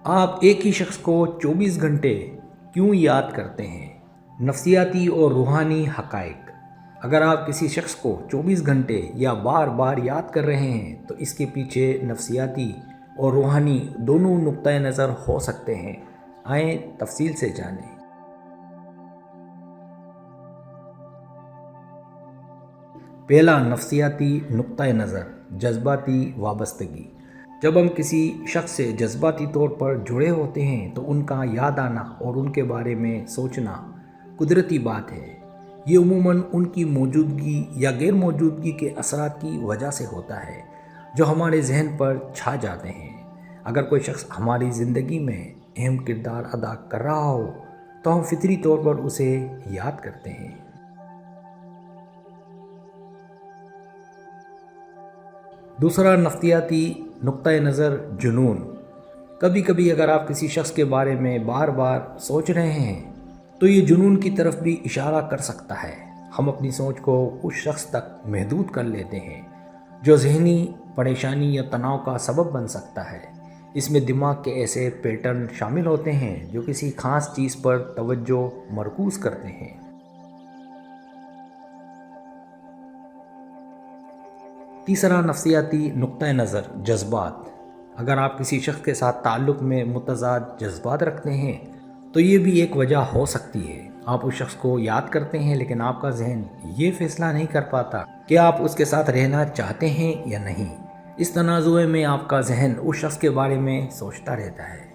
آپ ایک ہی شخص کو 24 گھنٹے کیوں یاد کرتے ہیں؟ نفسیاتی اور روحانی حقائق۔ اگر آپ کسی شخص کو 24 گھنٹے یا بار بار یاد کر رہے ہیں تو اس کے پیچھے نفسیاتی اور روحانی دونوں نقطۂ نظر ہو سکتے ہیں۔ آئیں تفصیل سے جانیں۔ پہلا، نفسیاتی نقطۂ نظر، جذباتی وابستگی۔ جب ہم کسی شخص سے جذباتی طور پر جڑے ہوتے ہیں تو ان کا یاد آنا اور ان کے بارے میں سوچنا قدرتی بات ہے۔ یہ عموماً ان کی موجودگی یا غیر موجودگی کے اثرات کی وجہ سے ہوتا ہے جو ہمارے ذہن پر چھا جاتے ہیں۔ اگر کوئی شخص ہماری زندگی میں اہم کردار ادا کر رہا ہو تو ہم فطری طور پر اسے یاد کرتے ہیں۔ دوسرا، نفسیاتی نقطۂ نظر، جنون۔ کبھی کبھی اگر آپ کسی شخص کے بارے میں بار بار سوچ رہے ہیں تو یہ جنون کی طرف بھی اشارہ کر سکتا ہے۔ ہم اپنی سوچ کو اس شخص تک محدود کر لیتے ہیں جو ذہنی پریشانی یا تناؤ کا سبب بن سکتا ہے۔ اس میں دماغ کے ایسے پیٹرن شامل ہوتے ہیں جو کسی خاص چیز پر توجہ مرکوز کرتے ہیں۔ تیسرا، نفسیاتی نقطۂ نظر، جذبات۔ اگر آپ کسی شخص کے ساتھ تعلق میں متضاد جذبات رکھتے ہیں تو یہ بھی ایک وجہ ہو سکتی ہے۔ آپ اس شخص کو یاد کرتے ہیں لیکن آپ کا ذہن یہ فیصلہ نہیں کر پاتا کہ آپ اس کے ساتھ رہنا چاہتے ہیں یا نہیں۔ اس تنازع میں آپ کا ذہن اس شخص کے بارے میں سوچتا رہتا ہے۔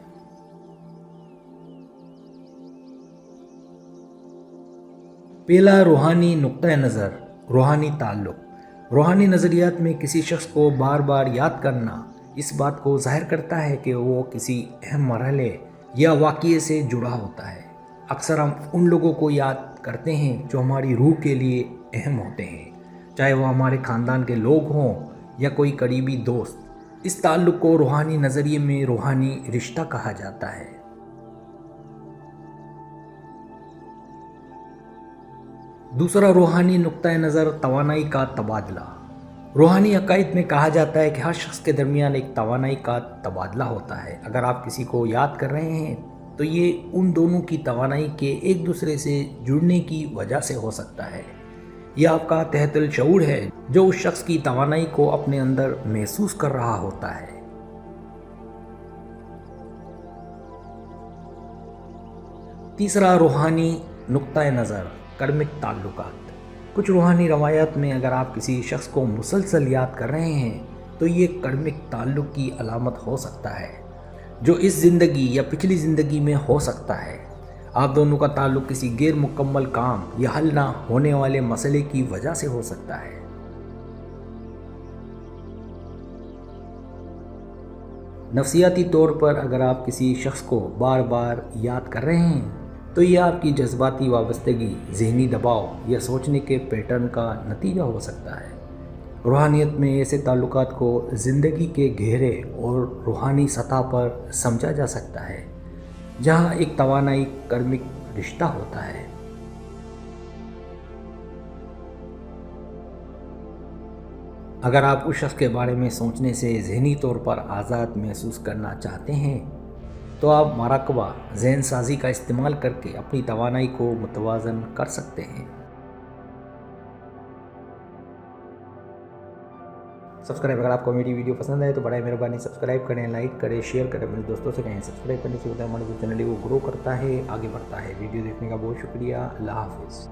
پہلا، روحانی نقطۂ نظر، روحانی تعلق۔ روحانی نظریات میں کسی شخص کو بار بار یاد کرنا اس بات کو ظاہر کرتا ہے کہ وہ کسی اہم مرحلے یا واقعے سے جڑا ہوتا ہے۔ اکثر ہم ان لوگوں کو یاد کرتے ہیں جو ہماری روح کے لیے اہم ہوتے ہیں، چاہے وہ ہمارے خاندان کے لوگ ہوں یا کوئی قریبی دوست۔ اس تعلق کو روحانی نظریے میں روحانی رشتہ کہا جاتا ہے۔ دوسرا، روحانی نقطۂ نظر، توانائی کا تبادلہ۔ روحانی عقائد میں کہا جاتا ہے کہ ہر شخص کے درمیان ایک توانائی کا تبادلہ ہوتا ہے۔ اگر آپ کسی کو یاد کر رہے ہیں تو یہ ان دونوں کی توانائی کے ایک دوسرے سے جڑنے کی وجہ سے ہو سکتا ہے۔ یہ آپ کا تحت الشعور ہے جو اس شخص کی توانائی کو اپنے اندر محسوس کر رہا ہوتا ہے۔ تیسرا، روحانی نقطۂ نظر، کرمک تعلقات۔ کچھ روحانی روایات میں اگر آپ کسی شخص کو مسلسل یاد کر رہے ہیں تو یہ کرمک تعلق کی علامت ہو سکتا ہے جو اس زندگی یا پچھلی زندگی میں ہو سکتا ہے۔ آپ دونوں کا تعلق کسی غیر مکمل کام یا حل نہ ہونے والے مسئلے کی وجہ سے ہو سکتا ہے۔ نفسیاتی طور پر اگر آپ کسی شخص کو بار بار یاد کر رہے ہیں تو یہ آپ کی جذباتی وابستگی، ذہنی دباؤ یا سوچنے کے پیٹرن کا نتیجہ ہو سکتا ہے۔ روحانیت میں ایسے تعلقات کو زندگی کے گہرے اور روحانی سطح پر سمجھا جا سکتا ہے جہاں ایک توانائی کرمک رشتہ ہوتا ہے۔ اگر آپ اس شخص کے بارے میں سوچنے سے ذہنی طور پر آزاد محسوس کرنا چاہتے ہیں تو آپ مراقبہ، ذہن سازی کا استعمال کر کے اپنی توانائی کو متوازن کر سکتے ہیں۔ اگر آپ کو میری ویڈیو پسند آئے تو برائے مہربانی سبسکرائب کریں، لائک کریں، شیئر کریں، اپنے دوستوں سے کہیں۔ سبسکرائب کرنے سے ہوتا ہے ہمارے چینل کو گرو کرتا ہے، آگے بڑھتا ہے۔ ویڈیو دیکھنے کا بہت شکریہ۔ اللہ حافظ۔